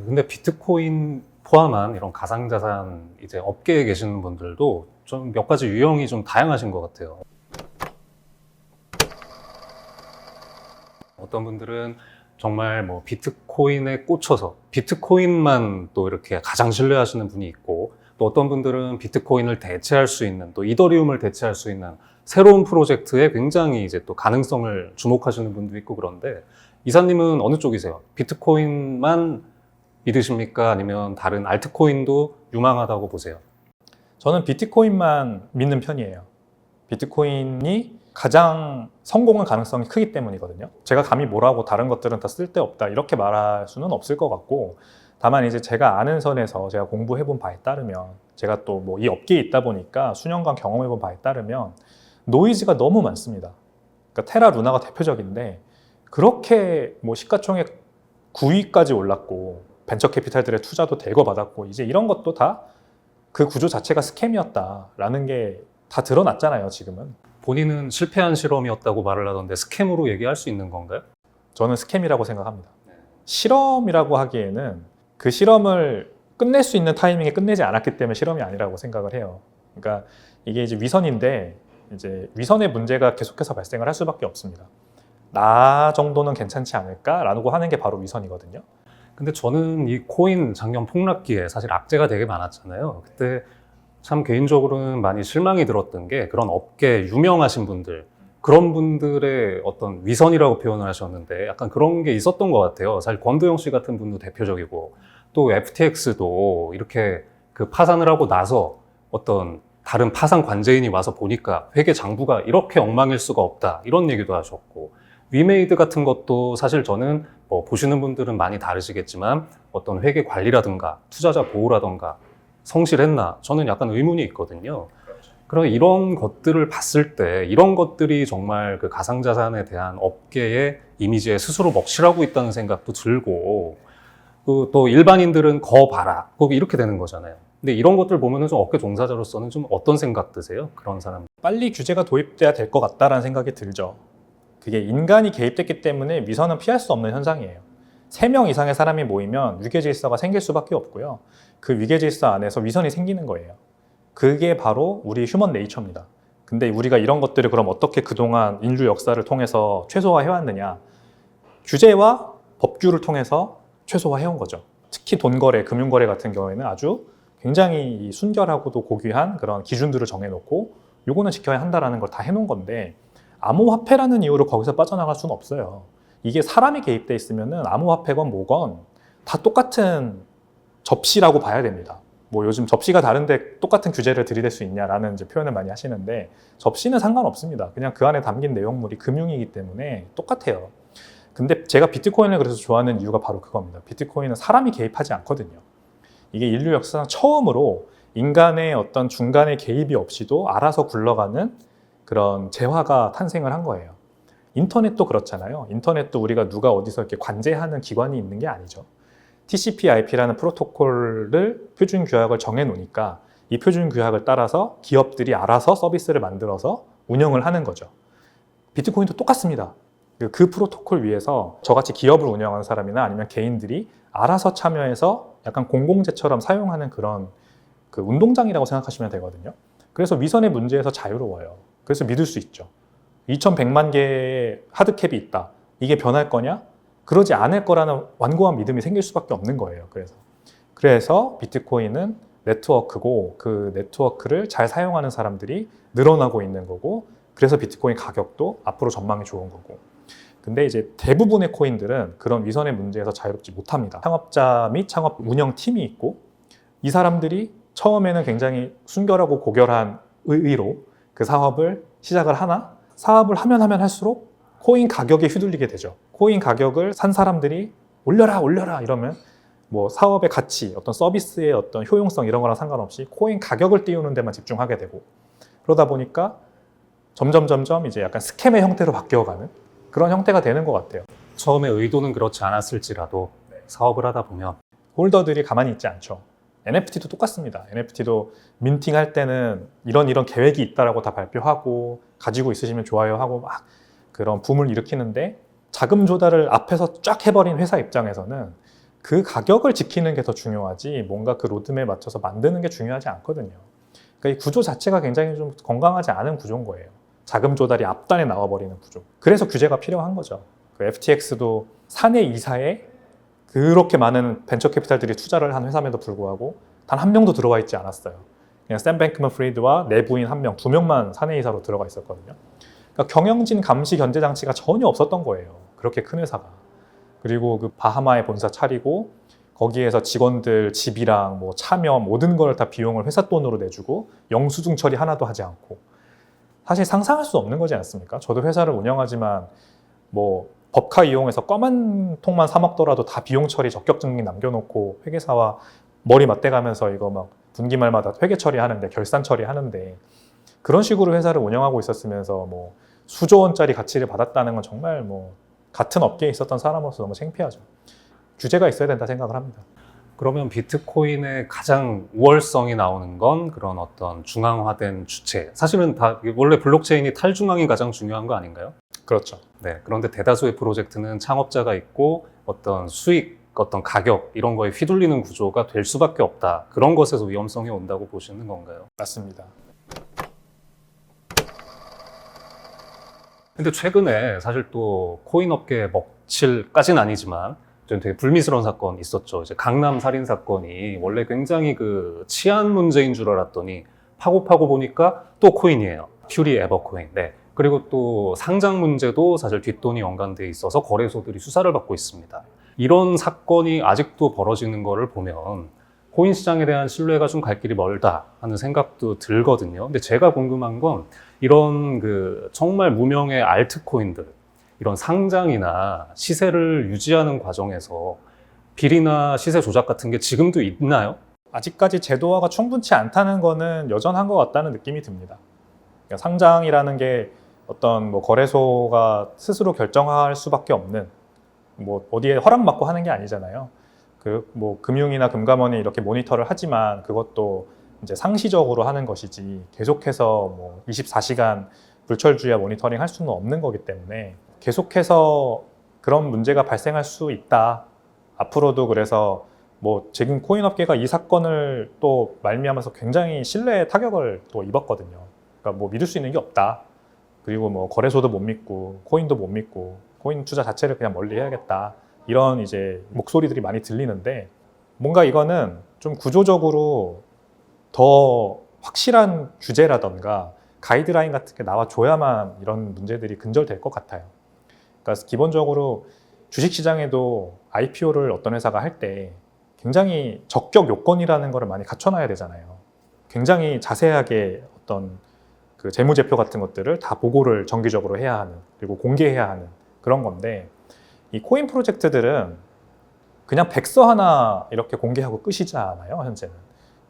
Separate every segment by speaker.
Speaker 1: 근데 비트코인 포함한 이런 가상자산 이제 업계에 계시는 분들도 좀 몇 가지 유형이 좀 다양하신 것 같아요. 어떤 분들은 정말 뭐 비트코인에 꽂혀서 비트코인만 또 이렇게 가장 신뢰하시는 분이 있고, 또 어떤 분들은 비트코인을 대체할 수 있는, 또 이더리움을 대체할 수 있는 새로운 프로젝트에 굉장히 이제 또 가능성을 주목하시는 분도 있고. 그런데 이사님은 어느 쪽이세요? 비트코인만 믿으십니까? 아니면 다른 알트코인도 유망하다고 보세요?
Speaker 2: 저는 비트코인만 믿는 편이에요. 비트코인이 가장 성공할 가능성이 크기 때문이거든요. 제가 감히 뭐라고 다른 것들은 다 쓸데없다 이렇게 말할 수는 없을 것 같고, 다만 이제 제가 아는 선에서 제가 공부해본 바에 따르면, 제가 또 뭐 이 업계에 있다 보니까 수년간 경험해본 바에 따르면 노이즈가 너무 많습니다. 그러니까 테라 루나가 대표적인데, 그렇게 뭐 시가총액 9위까지 올랐고 벤처 캐피탈들의 투자도 대거 받았고, 이제 이런 것도 다 그 구조 자체가 스캠이었다라는 게 다 드러났잖아요, 지금은.
Speaker 1: 본인은 실패한 실험이었다고 말을 하던데 스캠으로 얘기할 수 있는 건가요?
Speaker 2: 저는 스캠이라고 생각합니다. 실험이라고 하기에는 그 실험을 끝낼 수 있는 타이밍에 끝내지 않았기 때문에 실험이 아니라고 생각을 해요. 그러니까 이게 이제 위선인데, 이제 위선의 문제가 계속해서 발생을 할 수밖에 없습니다. 나 정도는 괜찮지 않을까라고 하는 게 바로 위선이거든요.
Speaker 1: 근데 저는 이 코인 작년 폭락기에 사실 악재가 되게 많았잖아요. 그때 참 개인적으로는 많이 실망이 들었던 게, 그런 업계 유명하신 분들, 그런 분들의 어떤 위선이라고 표현을 하셨는데 약간 그런 게 있었던 것 같아요. 사실 권도영 씨 같은 분도 대표적이고, 또 FTX도 이렇게 그 파산을 하고 나서 어떤 다른 파산 관제인이 와서 보니까 회계 장부가 이렇게 엉망일 수가 없다, 이런 얘기도 하셨고, 위메이드 같은 것도 사실 저는 뭐 보시는 분들은 많이 다르시겠지만 어떤 회계 관리라든가 투자자 보호라든가 성실했나, 저는 약간 의문이 있거든요. 그럼 이런 것들을 봤을 때 이런 것들이 정말 그 가상자산에 대한 업계의 이미지에 스스로 먹칠하고 있다는 생각도 들고, 또 일반인들은 거 봐라, 거기 이렇게 되는 거잖아요. 근데 이런 것들 보면은 좀 업계 종사자로서는 좀 어떤 생각 드세요? 그런 사람.
Speaker 2: 빨리 규제가 도입돼야 될 것 같다라는 생각이 들죠. 그게 인간이 개입됐기 때문에 위선은 피할 수 없는 현상이에요. 3명 이상의 사람이 모이면 위계질서가 생길 수밖에 없고요. 그 위계질서 안에서 위선이 생기는 거예요. 그게 바로 우리 휴먼 네이처입니다. 근데 우리가 이런 것들을 그럼 어떻게 그동안 인류 역사를 통해서 최소화해왔느냐? 규제와 법규를 통해서 최소화해온 거죠. 특히 돈거래, 금융거래 같은 경우에는 아주 굉장히 순결하고도 고귀한 그런 기준들을 정해놓고 요거는 지켜야 한다라는 걸 다 해놓은 건데, 암호화폐라는 이유로 거기서 빠져나갈 수는 없어요. 이게 사람이 개입돼 있으면은 암호화폐건 뭐건 다 똑같은 접시라고 봐야 됩니다. 뭐 요즘 접시가 다른데 똑같은 규제를 들이댈 수 있냐라는 이제 표현을 많이 하시는데, 접시는 상관없습니다. 그냥 그 안에 담긴 내용물이 금융이기 때문에 똑같아요. 근데 제가 비트코인을 그래서 좋아하는 이유가 바로 그겁니다. 비트코인은 사람이 개입하지 않거든요. 이게 인류 역사상 처음으로 인간의 어떤 중간의 개입이 없이도 알아서 굴러가는 그런 재화가 탄생을 한 거예요. 인터넷도 그렇잖아요. 인터넷도 우리가 누가 어디서 이렇게 관제하는 기관이 있는 게 아니죠. TCP/IP라는 프로토콜을 표준 규약을 정해 놓으니까 이 표준 규약을 따라서 기업들이 알아서 서비스를 만들어서 운영을 하는 거죠. 비트코인도 똑같습니다. 그 프로토콜 위에서 저같이 기업을 운영하는 사람이나 아니면 개인들이 알아서 참여해서 약간 공공재처럼 사용하는 그런 그 운동장이라고 생각하시면 되거든요. 그래서 위선의 문제에서 자유로워요. 그래서 믿을 수 있죠. 2100만 개의 하드캡이 있다. 이게 변할 거냐? 그러지 않을 거라는 완고한 믿음이 생길 수밖에 없는 거예요. 그래서 비트코인은 네트워크고, 그 네트워크를 잘 사용하는 사람들이 늘어나고 있는 거고, 그래서 비트코인 가격도 앞으로 전망이 좋은 거고. 근데 이제 대부분의 코인들은 그런 위선의 문제에서 자유롭지 못합니다. 창업자 및 창업 운영팀이 있고, 이 사람들이 처음에는 굉장히 순결하고 고결한 의의로 그 사업을 시작을 하나, 사업을 하면 할수록 코인 가격에 휘둘리게 되죠. 코인 가격을 산 사람들이 올려라 이러면 뭐 사업의 가치, 어떤 서비스의 어떤 효용성 이런 거랑 상관없이 코인 가격을 띄우는 데만 집중하게 되고, 그러다 보니까 점점 이제 약간 스캠의 형태로 바뀌어가는 그런 형태가 되는 것 같아요.
Speaker 1: 처음에 의도는 그렇지 않았을지라도 사업을 하다 보면
Speaker 2: 홀더들이 가만히 있지 않죠. NFT도 똑같습니다. NFT도 민팅할 때는 이런 계획이 있다라고 다 발표하고, 가지고 있으시면 좋아요 하고 막 그런 붐을 일으키는데, 자금 조달을 앞에서 쫙 해버린 회사 입장에서는 그 가격을 지키는 게 더 중요하지 뭔가 그 로드맵에 맞춰서 만드는 게 중요하지 않거든요. 그러니까 이 구조 자체가 굉장히 좀 건강하지 않은 구조인 거예요. 자금 조달이 앞단에 나와버리는 구조. 그래서 규제가 필요한 거죠. 그 FTX도 사내 이사에 그렇게 많은 벤처 캐피탈들이 투자를 한 회사임에도 불구하고 단 한 명도 들어와 있지 않았어요. 그냥 샘 뱅크먼 프리드와 내부인 한 명, 두 명만 사내 이사로 들어가 있었거든요. 그러니까 경영진 감시 견제 장치가 전혀 없었던 거예요. 그렇게 큰 회사가. 그리고 그 바하마에 본사 차리고 거기에서 직원들 집이랑 뭐 차며 모든 걸 다 비용을 회사 돈으로 내주고 영수증 처리 하나도 하지 않고 사실 상상할 수 없는 거지 않습니까? 저도 회사를 운영하지만 뭐 법카 이용해서 껌 한 통만 사 먹더라도 다 비용 처리 적격 증빙 남겨놓고 회계사와 머리 맞대가면서 이거 막 분기말마다 회계 처리하는데 결산 처리하는데 그런 식으로 회사를 운영하고 있었으면서 뭐 수조 원짜리 가치를 받았다는 건 정말 뭐 같은 업계에 있었던 사람으로서 너무 창피하죠. 규제가 있어야 된다 생각을 합니다.
Speaker 1: 그러면 비트코인의 가장 우월성이 나오는 건 그런 어떤 중앙화된 주체. 사실은 다 원래 블록체인이 탈중앙이 가장 중요한 거 아닌가요?
Speaker 2: 그렇죠.
Speaker 1: 네. 그런데 대다수의 프로젝트는 창업자가 있고 어떤 수익, 어떤 가격 이런 거에 휘둘리는 구조가 될 수밖에 없다. 그런 것에서 위험성이 온다고 보시는 건가요?
Speaker 2: 맞습니다.
Speaker 1: 근데 최근에 사실 또 코인 업계 먹칠까지는 아니지만 좀 되게 불미스러운 사건이 있었죠. 이제 강남 살인 사건이 원래 굉장히 그 치안 문제인 줄 알았더니 파고 보니까 또 코인이에요. 퓨리 에버코인. 네. 그리고 또 상장 문제도 사실 뒷돈이 연관돼 있어서 거래소들이 수사를 받고 있습니다. 이런 사건이 아직도 벌어지는 거를 보면 코인 시장에 대한 신뢰가 좀 갈 길이 멀다 하는 생각도 들거든요. 근데 제가 궁금한 건 이런 그 정말 무명의 알트코인들, 이런 상장이나 시세를 유지하는 과정에서 비리나 시세 조작 같은 게 지금도 있나요?
Speaker 2: 아직까지 제도화가 충분치 않다는 거는 여전한 것 같다는 느낌이 듭니다. 그러니까 상장이라는 게 어떤 뭐 거래소가 스스로 결정할 수밖에 없는 뭐 어디에 허락받고 하는 게 아니잖아요. 그 뭐 금융이나 금감원이 이렇게 모니터를 하지만 그것도 이제 상시적으로 하는 것이지 계속해서 뭐 24시간 불철주야 모니터링 할 수는 없는 거기 때문에 계속해서 그런 문제가 발생할 수 있다. 앞으로도 그래서 뭐 지금 코인 업계가 이 사건을 또 말미암아서 굉장히 신뢰 타격을 또 입었거든요. 그러니까 뭐 믿을 수 있는 게 없다. 그리고 뭐 거래소도 못 믿고 코인도 못 믿고 코인 투자 자체를 그냥 멀리 해야겠다. 이런 이제 목소리들이 많이 들리는데 뭔가 이거는 좀 구조적으로 더 확실한 규제라던가 가이드라인 같은 게 나와줘야만 이런 문제들이 근절될 것 같아요. 그러니까 기본적으로 주식시장에도 IPO를 어떤 회사가 할 때 굉장히 적격 요건이라는 거를 많이 갖춰놔야 되잖아요. 굉장히 자세하게 어떤 그 재무제표 같은 것들을 다 보고를 정기적으로 해야 하는, 그리고 공개해야 하는 그런 건데 이 코인 프로젝트들은 그냥 백서 하나 이렇게 공개하고 끝이잖아요, 현재는.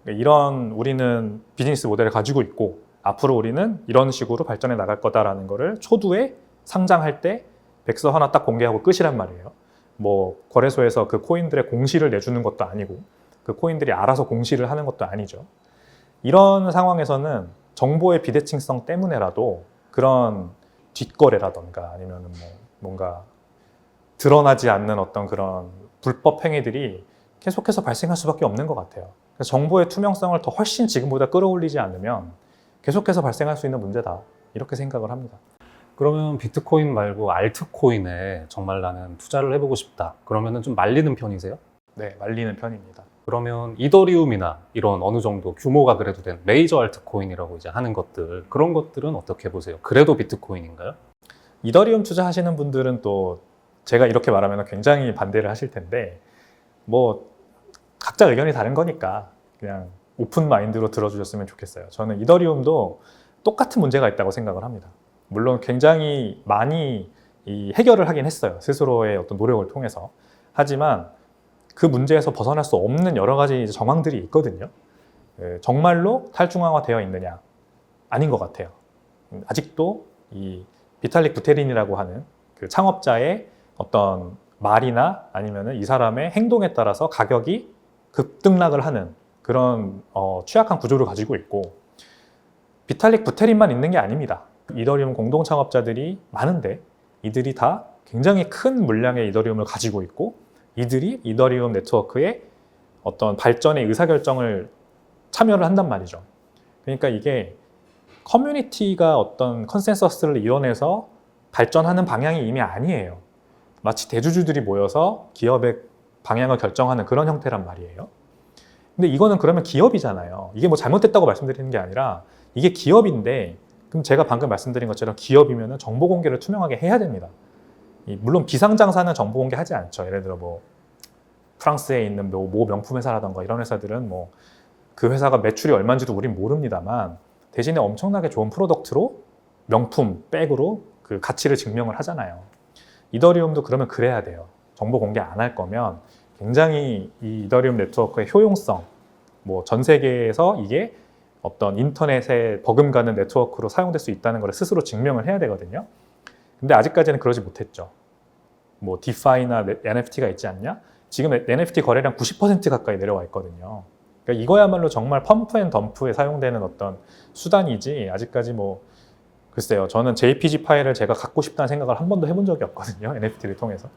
Speaker 2: 이런 우리는 비즈니스 모델을 가지고 있고 앞으로 우리는 이런 식으로 발전해 나갈 거다라는 거를 초두에 상장할 때 백서 하나 딱 공개하고 끝이란 말이에요. 뭐 거래소에서 그 코인들의 공시를 내주는 것도 아니고 그 코인들이 알아서 공시를 하는 것도 아니죠. 이런 상황에서는 정보의 비대칭성 때문에라도 그런 뒷거래라던가 아니면 뭐 뭔가 드러나지 않는 어떤 그런 불법 행위들이 계속해서 발생할 수밖에 없는 것 같아요. 그래서 정보의 투명성을 더 훨씬 지금보다 끌어올리지 않으면 계속해서 발생할 수 있는 문제다. 이렇게 생각을 합니다.
Speaker 1: 그러면 비트코인 말고 알트코인에 정말 나는 투자를 해보고 싶다. 그러면은 좀 말리는 편이세요?
Speaker 2: 네, 말리는 편입니다.
Speaker 1: 그러면 이더리움이나 이런 어느 정도 규모가 그래도 된 메이저 알트코인이라고 이제 하는 것들, 그런 것들은 어떻게 보세요? 그래도 비트코인인가요?
Speaker 2: 이더리움 투자하시는 분들은 또 제가 이렇게 말하면 굉장히 반대를 하실 텐데 뭐 각자 의견이 다른 거니까 그냥 오픈 마인드로 들어주셨으면 좋겠어요. 저는 이더리움도 똑같은 문제가 있다고 생각을 합니다. 물론 굉장히 많이 해결을 하긴 했어요. 스스로의 어떤 노력을 통해서. 하지만 그 문제에서 벗어날 수 없는 여러 가지 정황들이 있거든요. 정말로 탈중앙화되어 있느냐? 아닌 것 같아요. 아직도 이 비탈릭 부테린이라고 하는 그 창업자의 어떤 말이나 아니면은 이 사람의 행동에 따라서 가격이 급등락을 하는 그런 취약한 구조를 가지고 있고 비탈릭 부테린만 있는 게 아닙니다. 이더리움 공동 창업자들이 많은데 이들이 다 굉장히 큰 물량의 이더리움을 가지고 있고 이들이 이더리움 네트워크의 어떤 발전의 의사결정을 참여를 한단 말이죠. 그러니까 이게 커뮤니티가 어떤 컨센서스를 이뤄내서 발전하는 방향이 이미 아니에요. 마치 대주주들이 모여서 기업의 방향을 결정하는 그런 형태란 말이에요. 근데 이거는 그러면 기업이잖아요. 이게 뭐 잘못됐다고 말씀드리는 게 아니라 이게 기업인데, 그럼 제가 방금 말씀드린 것처럼 기업이면 정보 공개를 투명하게 해야 됩니다. 물론 비상장사는 정보 공개하지 않죠. 예를 들어 뭐 프랑스에 있는 모 명품 회사라던가 이런 회사들은 뭐 그 회사가 매출이 얼마인지도 우린 모릅니다만 대신에 엄청나게 좋은 프로덕트로 명품, 백으로 그 가치를 증명을 하잖아요. 이더리움도 그러면 그래야 돼요. 정보 공개 안 할 거면 굉장히 이 이더리움 네트워크의 효용성, 뭐 전 세계에서 이게 어떤 인터넷에 버금가는 네트워크로 사용될 수 있다는 걸 스스로 증명을 해야 되거든요. 근데 아직까지는 그러지 못했죠. 뭐 디파이나 NFT가 있지 않냐? 지금 NFT 거래량 90% 가까이 내려와 있거든요. 그러니까 이거야말로 정말 펌프 앤 덤프에 사용되는 어떤 수단이지, 아직까지 뭐 글쎄요, 저는 JPG 파일을 제가 갖고 싶다는 생각을 한 번도 해본 적이 없거든요. NFT를 통해서.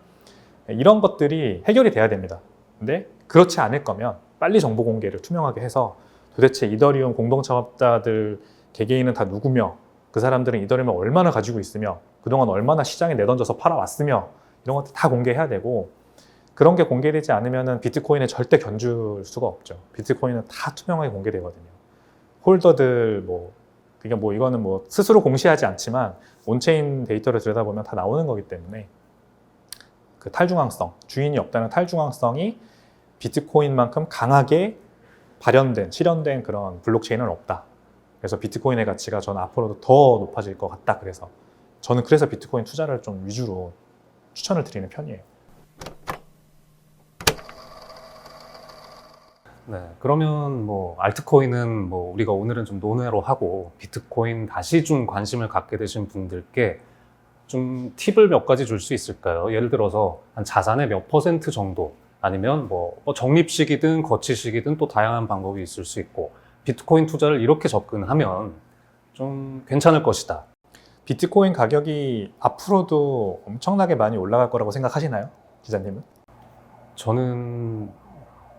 Speaker 2: 이런 것들이 해결이 돼야 됩니다. 근데 그렇지 않을 거면 빨리 정보 공개를 투명하게 해서 도대체 이더리움 공동창업자들 개개인은 다 누구며, 그 사람들은 이더리움을 얼마나 가지고 있으며, 그동안 얼마나 시장에 내던져서 팔아왔으며, 이런 것들 다 공개해야 되고, 그런 게 공개되지 않으면 비트코인에 절대 견줄 수가 없죠. 비트코인은 다 투명하게 공개되거든요. 홀더들 그게 이거는 스스로 공시하지 않지만 온체인 데이터를 들여다보면 다 나오는 거기 때문에 그 탈중앙성, 주인이 없다는 탈중앙성이 비트코인만큼 강하게 발현된, 실현된 그런 블록체인은 없다. 그래서 비트코인의 가치가 저는 앞으로도 더 높아질 것 같다. 그래서 저는 비트코인 투자를 좀 위주로 추천을 드리는 편이에요.
Speaker 1: 네, 그러면 알트코인은 우리가 오늘은 좀 논외로 하고 비트코인 다시 좀 관심을 갖게 되신 분들께 좀 팁을 몇 가지 줄 수 있을까요? 예를 들어서 한 자산의 몇 % 정도, 아니면 적립식이든 거치식이든 또 다양한 방법이 있을 수 있고, 비트코인 투자를 이렇게 접근하면 좀 괜찮을 것이다.
Speaker 2: 비트코인 가격이 앞으로도 엄청나게 많이 올라갈 거라고 생각하시나요? 기자님은?
Speaker 1: 저는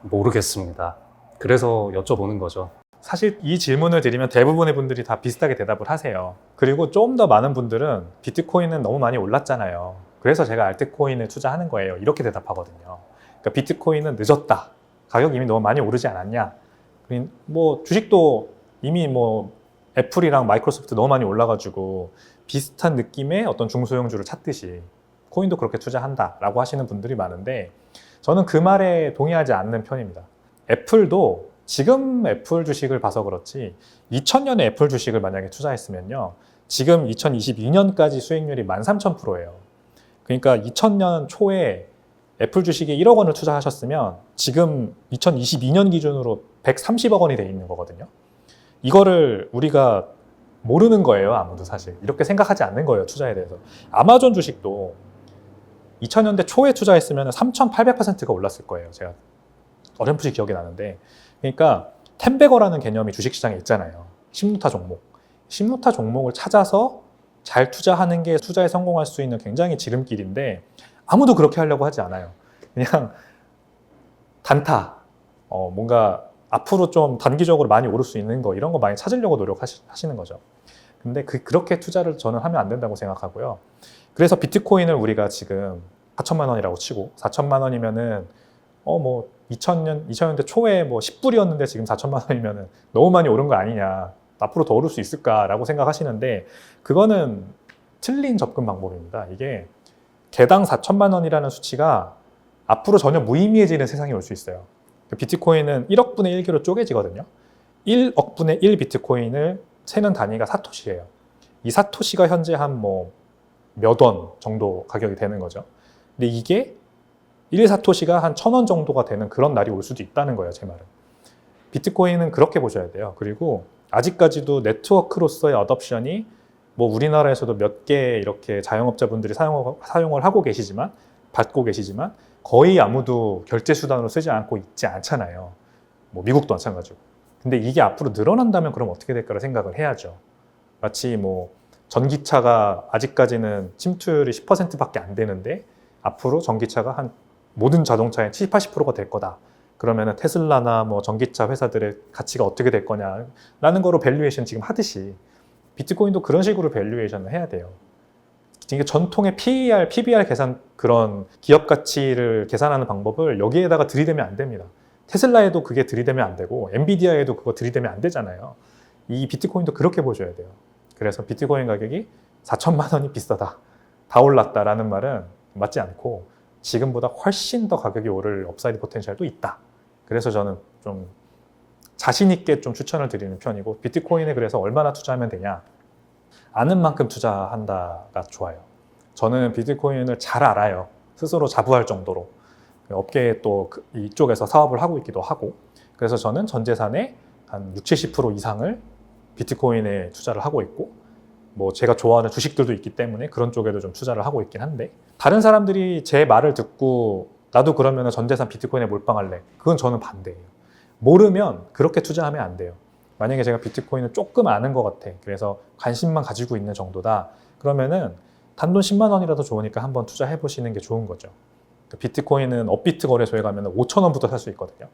Speaker 1: 모르겠습니다. 그래서 여쭤보는 거죠.
Speaker 2: 사실 이 질문을 드리면 대부분의 분들이 다 비슷하게 대답을 하세요. 그리고 좀 더 많은 분들은 비트코인은 너무 많이 올랐잖아요. 그래서 제가 알트코인을 투자하는 거예요. 이렇게 대답하거든요. 그러니까 비트코인은 늦었다. 가격이 이미 너무 많이 오르지 않았냐. 주식도 이미 애플이랑 마이크로소프트 너무 많이 올라가지고 비슷한 느낌의 어떤 중소형주를 찾듯이 코인도 그렇게 투자한다라고 하시는 분들이 많은데, 저는 그 말에 동의하지 않는 편입니다. 애플도 지금 애플 주식을 봐서 그렇지 2000년에 애플 주식을 만약에 투자했으면요, 지금 2022년까지 수익률이 13,000%예요. 그러니까 2000년 초에 애플 주식에 1억 원을 투자하셨으면 지금 2022년 기준으로 130억 원이 돼 있는 거거든요. 이거를 우리가 모르는 거예요, 아무도. 사실 이렇게 생각하지 않는 거예요, 투자에 대해서. 아마존 주식도 2000년대 초에 투자했으면 3,800%가 올랐을 거예요. 제가 어렴풋이 기억이 나는데. 그러니까 텐베거라는 개념이 주식시장에 있잖아요. 심루타 종목. 심루타 종목을 찾아서 잘 투자하는 게 투자에 성공할 수 있는 굉장히 지름길인데, 아무도 그렇게 하려고 하지 않아요. 그냥 단타, 뭔가 앞으로 좀 단기적으로 많이 오를 수 있는 거, 이런 거 많이 찾으려고 노력하시는 거죠. 근데 그렇게 투자를 저는 하면 안 된다고 생각하고요. 그래서 비트코인을 우리가 지금 4천만 원이라고 치고, 4천만 원이면은 2000년대 초에 10불이었는데 지금 4천만 원이면은 너무 많이 오른 거 아니냐, 앞으로 더 오를 수 있을까라고 생각하시는데, 그거는 틀린 접근 방법입니다. 이게 개당 4천만 원이라는 수치가 앞으로 전혀 무의미해지는 세상이 올 수 있어요. 비트코인은 1억 분의 1개로 쪼개지거든요. 1억 분의 1 비트코인을 세는 단위가 사토시예요. 이 사토시가 현재 한 몇 원 정도 가격이 되는 거죠. 근데 이게 1사토시가 한 1,000원 정도가 되는 그런 날이 올 수도 있다는 거예요, 제 말은. 비트코인은 그렇게 보셔야 돼요. 그리고 아직까지도 네트워크로서의 어덥션이 우리나라에서도 몇 개 이렇게 자영업자분들이 사용을 하고 계시지만, 받고 계시지만, 거의 아무도 결제 수단으로 쓰지 않고 있지 않잖아요. 미국도 마찬가지고. 근데 이게 앞으로 늘어난다면 그럼 어떻게 될까를 생각을 해야죠. 마치 전기차가 아직까지는 침투율이 10%밖에 안 되는데, 앞으로 전기차가 한 모든 자동차의 70, 80%가 될 거다. 그러면은 테슬라나 뭐 전기차 회사들의 가치가 어떻게 될 거냐라는 거로 밸류에이션 지금 하듯이 비트코인도 그런 식으로 밸류에이션을 해야 돼요. 이게 전통의 PER, PBR 계산 그런 기업 가치를 계산하는 방법을 여기에다가 들이대면 안 됩니다. 테슬라에도 그게 들이대면 안 되고 엔비디아에도 그거 들이대면 안 되잖아요. 이 비트코인도 그렇게 보셔야 돼요. 그래서 비트코인 가격이 4천만 원이 비싸다, 다 올랐다라는 말은 맞지 않고 지금보다 훨씬 더 가격이 오를 업사이드 포텐셜도 있다. 그래서 저는 좀 자신 있게 좀 추천을 드리는 편이고 비트코인에 그래서 얼마나 투자하면 되냐? 아는 만큼 투자한다가 좋아요. 저는 비트코인을 잘 알아요. 스스로 자부할 정도로. 업계에 또 이쪽에서 사업을 하고 있기도 하고 그래서 저는 전 재산의 한 60, 70% 이상을 비트코인에 투자를 하고 있고 뭐 제가 좋아하는 주식들도 있기 때문에 그런 쪽에도 좀 투자를 하고 있긴 한데 다른 사람들이 제 말을 듣고 나도 그러면 전 재산 비트코인에 몰빵할래. 그건 저는 반대예요. 모르면 그렇게 투자하면 안 돼요. 만약에 제가 비트코인을 조금 아는 것 같아. 그래서 관심만 가지고 있는 정도다. 그러면은 단돈 10만 원이라도 좋으니까 한번 투자해 보시는 게 좋은 거죠. 비트코인은 업비트 거래소에 가면 5천 원부터 살 수 있거든요.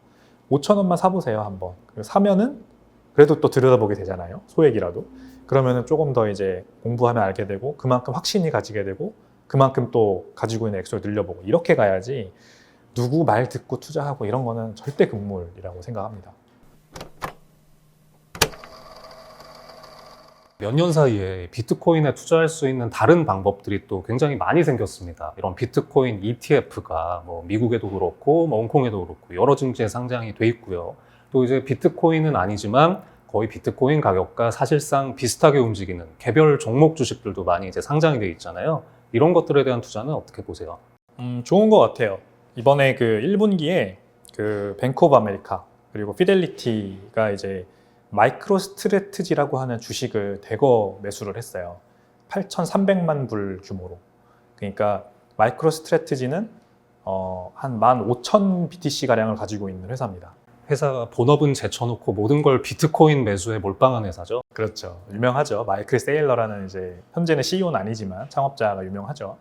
Speaker 2: 5천 원만 사보세요, 한번. 사면은 그래도 또 들여다보게 되잖아요. 소액이라도. 그러면은 조금 더 이제 공부하면 알게 되고 그만큼 확신이 가지게 되고 그만큼 또 가지고 있는 액수를 늘려보고 이렇게 가야지 누구 말 듣고 투자하고 이런 거는 절대 금물이라고 생각합니다.
Speaker 1: 몇 년 사이에 비트코인에 투자할 수 있는 다른 방법들이 또 굉장히 많이 생겼습니다. 이런 비트코인 ETF가 뭐 미국에도 그렇고 뭐 홍콩에도 그렇고 여러 증지에 상장이 돼 있고요. 또 이제 비트코인은 아니지만 거의 비트코인 가격과 사실상 비슷하게 움직이는 개별 종목 주식들도 많이 이제 상장이 돼 있잖아요. 이런 것들에 대한 투자는 어떻게 보세요?
Speaker 2: 좋은 것 같아요. 이번에 그 1분기에 그 뱅크 오브 아메리카 그리고 피델리티가 이제 마이크로 스트래티지라고 하는 주식을 대거 매수를 했어요. 8,300만 불 규모로. 그러니까 마이크로 스트래티지는 한 15,000 BTC 가량을 가지고 있는 회사입니다.
Speaker 1: 회사가 본업은 제쳐놓고 모든 걸 비트코인 매수에 몰빵한 회사죠.
Speaker 2: 그렇죠. 유명하죠. 마이클 세일러라는 이제 현재는 CEO는 아니지만 창업자가 유명하죠.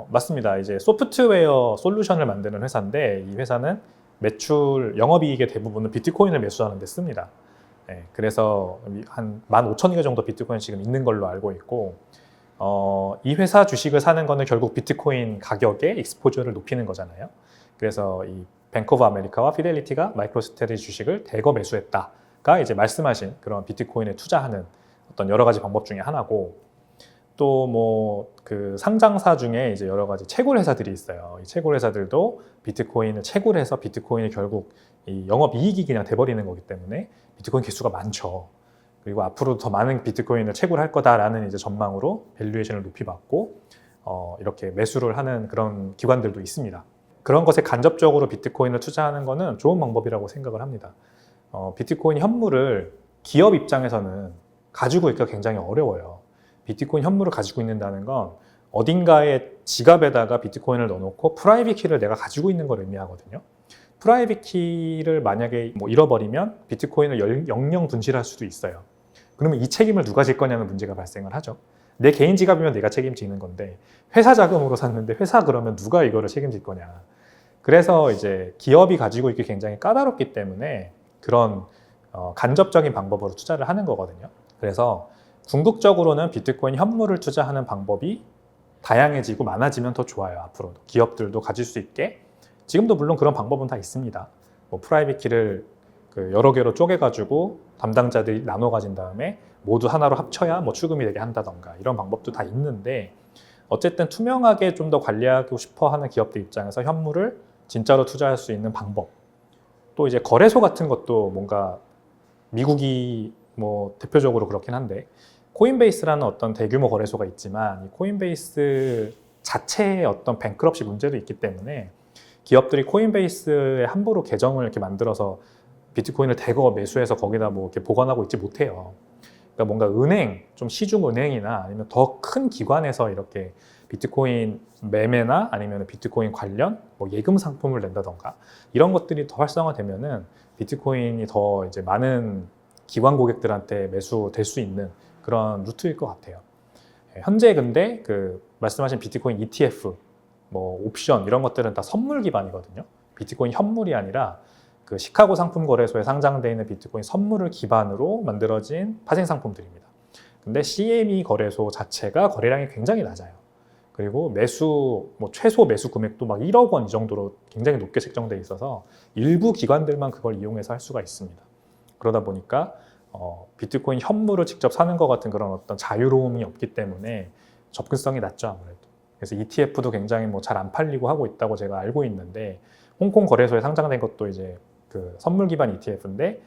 Speaker 2: 맞습니다. 이제 소프트웨어 솔루션을 만드는 회사인데 이 회사는 매출 영업이익의 대부분은 비트코인을 매수하는 데 씁니다. 네, 그래서 한 15,000개 정도 비트코인 지금 있는 걸로 알고 있고 이 회사 주식을 사는 거는 결국 비트코인 가격의 익스포저를 높이는 거잖아요. 그래서 이 뱅크 오브 아메리카와 피델리티가 마이크로 스트래티지 주식을 대거 매수했다가 이제 말씀하신 그런 비트코인에 투자하는 어떤 여러 가지 방법 중에 하나고 또 뭐 그 상장사 중에 이제 여러 가지 채굴 회사들이 있어요. 이 채굴 회사들도 비트코인을 채굴해서 비트코인이 결국 이 영업 이익이 그냥 돼버리는 거기 때문에 비트코인 개수가 많죠. 그리고 앞으로 더 많은 비트코인을 채굴할 거다라는 이제 전망으로 밸류에이션을 높이 받고 이렇게 매수를 하는 그런 기관들도 있습니다. 그런 것에 간접적으로 비트코인을 투자하는 거는 좋은 방법이라고 생각을 합니다. 비트코인 현물을 기업 입장에서는 가지고 있기가 굉장히 어려워요. 비트코인 현물을 가지고 있는다는 건 어딘가에 지갑에다가 비트코인을 넣어놓고 프라이빗 키를 내가 가지고 있는 걸 의미하거든요. 프라이빗 키를 만약에 뭐 잃어버리면 비트코인을 영영 분실할 수도 있어요. 그러면 이 책임을 누가 질 거냐는 문제가 발생을 하죠. 내 개인 지갑이면 내가 책임지는 건데 회사 자금으로 샀는데 회사 그러면 누가 이거를 책임질 거냐. 그래서 이제 기업이 가지고 있기 굉장히 까다롭기 때문에 그런 간접적인 방법으로 투자를 하는 거거든요. 그래서 궁극적으로는 비트코인 현물을 투자하는 방법이 다양해지고 많아지면 더 좋아요. 앞으로도 기업들도 가질 수 있게. 지금도 물론 그런 방법은 다 있습니다. 뭐 프라이빗 키를 그 여러 개로 쪼개가지고 담당자들이 나눠 가진 다음에 모두 하나로 합쳐야 뭐 출금이 되게 한다던가 이런 방법도 다 있는데 어쨌든 투명하게 좀 더 관리하고 싶어 하는 기업들 입장에서 현물을 진짜로 투자할 수 있는 방법. 또 이제 거래소 같은 것도 뭔가 미국이 뭐 대표적으로 그렇긴 한데 코인베이스라는 어떤 대규모 거래소가 있지만 이 코인베이스 자체의 어떤 뱅크럽시 문제도 있기 때문에 기업들이 코인베이스에 함부로 계정을 이렇게 만들어서 비트코인을 대거 매수해서 거기다 뭐 이렇게 보관하고 있지 못해요. 그러니까 뭔가 은행, 좀 시중 은행이나 아니면 더 큰 기관에서 이렇게 비트코인 매매나 아니면 비트코인 관련 뭐 예금 상품을 낸다던가 이런 것들이 더 활성화되면은 비트코인이 더 이제 많은 기관 고객들한테 매수될 수 있는 그런 루트일 것 같아요. 현재 근데 그 말씀하신 비트코인 ETF 뭐 옵션 이런 것들은 다 선물 기반이거든요. 비트코인 현물이 아니라 그 시카고 상품 거래소에 상장되어 있는 비트코인 선물을 기반으로 만들어진 파생 상품들입니다. 근데 CME 거래소 자체가 거래량이 굉장히 낮아요. 그리고 매수, 뭐 최소 매수 금액도 막 1억 원 이 정도로 굉장히 높게 책정되어 있어서 일부 기관들만 그걸 이용해서 할 수가 있습니다. 그러다 보니까 비트코인 현물을 직접 사는 것 같은 그런 어떤 자유로움이 없기 때문에 접근성이 낮죠, 아무래도. 그래서 ETF도 굉장히 뭐 잘 안 팔리고 하고 있다고 제가 알고 있는데, 홍콩 거래소에 상장된 것도 이제 그 선물 기반 ETF인데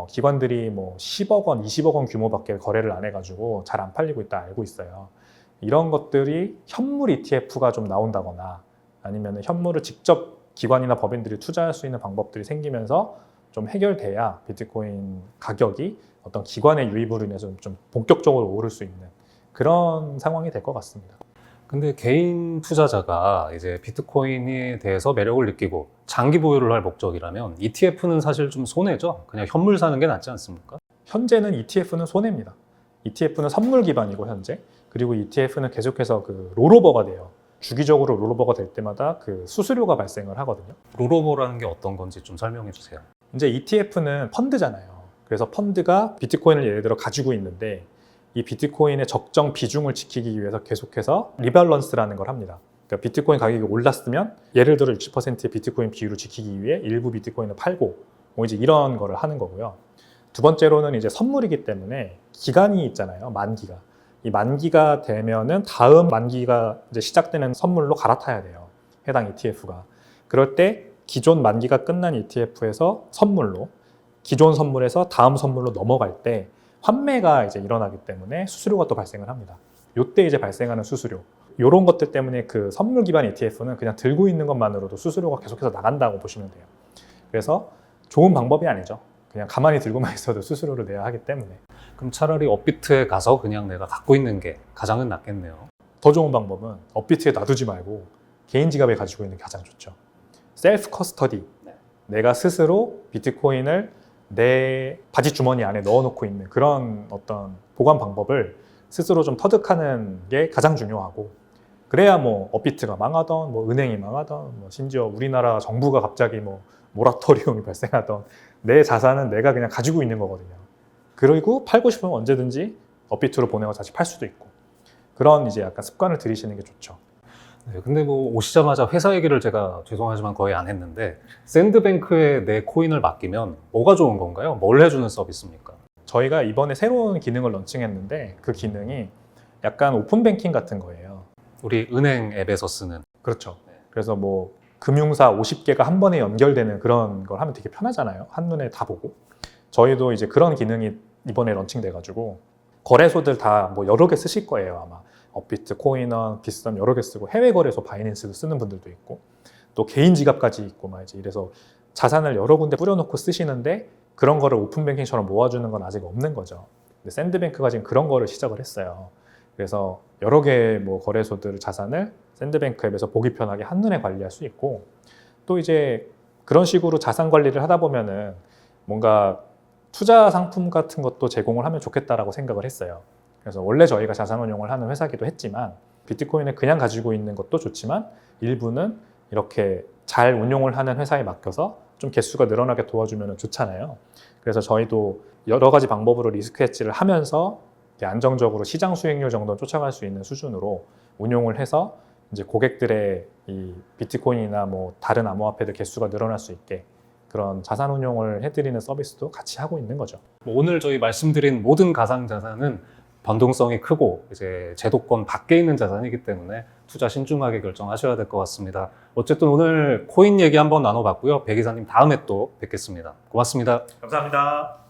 Speaker 2: 기관들이 뭐 10억 원, 20억 원 규모밖에 거래를 안 해가지고 잘 안 팔리고 있다 알고 있어요. 이런 것들이 현물 ETF가 좀 나온다거나 아니면 현물을 직접 기관이나 법인들이 투자할 수 있는 방법들이 생기면서 좀 해결돼야 비트코인 가격이 어떤 기관의 유입으로 인해서 좀 본격적으로 오를 수 있는 그런 상황이 될 것 같습니다.
Speaker 1: 근데 개인 투자자가 이제 비트코인에 대해서 매력을 느끼고 장기 보유를 할 목적이라면 ETF는 사실 좀 손해죠. 그냥 현물 사는 게 낫지 않습니까?
Speaker 2: 현재는 ETF는 손해입니다. ETF는 선물 기반이고 현재, 그리고 ETF는 계속해서 그 롤오버가 돼요. 주기적으로 롤오버가 될 때마다 그 수수료가 발생을 하거든요.
Speaker 1: 롤오버라는 게 어떤 건지 좀 설명해 주세요.
Speaker 2: 이제 ETF는 펀드잖아요. 그래서 펀드가 비트코인을 예를 들어 가지고 있는데 이 비트코인의 적정 비중을 지키기 위해서 계속해서 리밸런스라는 걸 합니다. 그러니까 비트코인 가격이 올랐으면 예를 들어 60%의 비트코인 비율을 지키기 위해 일부 비트코인을 팔고 뭐 이제 이런 거를 하는 거고요. 두 번째로는 이제 선물이기 때문에 기간이 있잖아요. 만기가. 이 만기가 되면은 다음 만기가 이제 시작되는 선물로 갈아타야 돼요. 해당 ETF가. 그럴 때 기존 만기가 끝난 ETF에서 선물로, 기존 선물에서 다음 선물로 넘어갈 때 환매가 이제 일어나기 때문에 수수료가 또 발생을 합니다. 요때 이제 발생하는 수수료. 요런 것들 때문에 그 선물 기반 ETF는 그냥 들고 있는 것만으로도 수수료가 계속해서 나간다고 보시면 돼요. 그래서 좋은 방법이 아니죠. 그냥 가만히 들고만 있어도 수수료를 내야 하기 때문에.
Speaker 1: 그럼 차라리 업비트에 가서 그냥 내가 갖고 있는 게 가장은 낫겠네요.
Speaker 2: 더 좋은 방법은 업비트에 놔두지 말고 개인 지갑에 가지고 있는 게 가장 좋죠. 셀프 커스터디. 내가 스스로 비트코인을 내 바지 주머니 안에 넣어놓고 있는 그런 어떤 보관 방법을 스스로 좀 터득하는 게 가장 중요하고, 그래야 뭐 업비트가 망하던 뭐 은행이 망하던 뭐 심지어 우리나라 정부가 갑자기 뭐 모라토리움이 발생하던 내 자산은 내가 그냥 가지고 있는 거거든요. 그리고 팔고 싶으면 언제든지 업비트로 보내고 다시 팔 수도 있고, 그런 이제 약간 습관을 들이시는 게 좋죠.
Speaker 1: 네, 근데 뭐 오시자마자 회사 얘기를 제가 죄송하지만 거의 안 했는데 샌드뱅크에 내 코인을 맡기면 뭐가 좋은 건가요? 뭘 해주는 서비스입니까?
Speaker 2: 저희가 이번에 새로운 기능을 런칭했는데 그 기능이 약간 오픈 뱅킹 같은 거예요.
Speaker 1: 우리 은행 앱에서 쓰는.
Speaker 2: 그렇죠. 그래서 뭐 금융사 50개가 한 번에 연결되는 그런 걸 하면 되게 편하잖아요. 한눈에 다 보고. 저희도 이제 그런 기능이 이번에 런칭돼가지고 거래소들 다 뭐 여러 개 쓰실 거예요, 아마. 업비트, 코인원, 비썸 여러 개 쓰고, 해외 거래소 바이낸스도 쓰는 분들도 있고, 또 개인 지갑까지 있고 막 이제 이래서 자산을 여러 군데 뿌려놓고 쓰시는데 그런 거를 오픈뱅킹처럼 모아주는 건 아직 없는 거죠. 근데 샌드뱅크가 지금 그런 거를 시작을 했어요. 그래서 여러 개의 뭐 거래소들 자산을 샌드뱅크 앱에서 보기 편하게 한눈에 관리할 수 있고, 또 이제 그런 식으로 자산 관리를 하다 보면은 뭔가 투자 상품 같은 것도 제공을 하면 좋겠다라고 생각을 했어요. 그래서 원래 저희가 자산운용을 하는 회사기도 했지만 비트코인을 그냥 가지고 있는 것도 좋지만 일부는 이렇게 잘 운용을 하는 회사에 맡겨서 좀 개수가 늘어나게 도와주면 좋잖아요. 그래서 저희도 여러 가지 방법으로 리스크 해지를 하면서 안정적으로 시장 수익률 정도 쫓아갈 수 있는 수준으로 운용을 해서 이제 고객들의 이 비트코인이나 뭐 다른 암호화폐들 개수가 늘어날 수 있게 그런 자산 운용을 해드리는 서비스도 같이 하고 있는 거죠.
Speaker 1: 오늘 저희 말씀드린 모든 가상자산은 변동성이 크고 이제 제도권 밖에 있는 자산이기 때문에 투자 신중하게 결정하셔야 될 것 같습니다. 어쨌든 오늘 코인 얘기 한번 나눠봤고요. 백 이사님 다음에 또 뵙겠습니다. 고맙습니다.
Speaker 2: 감사합니다.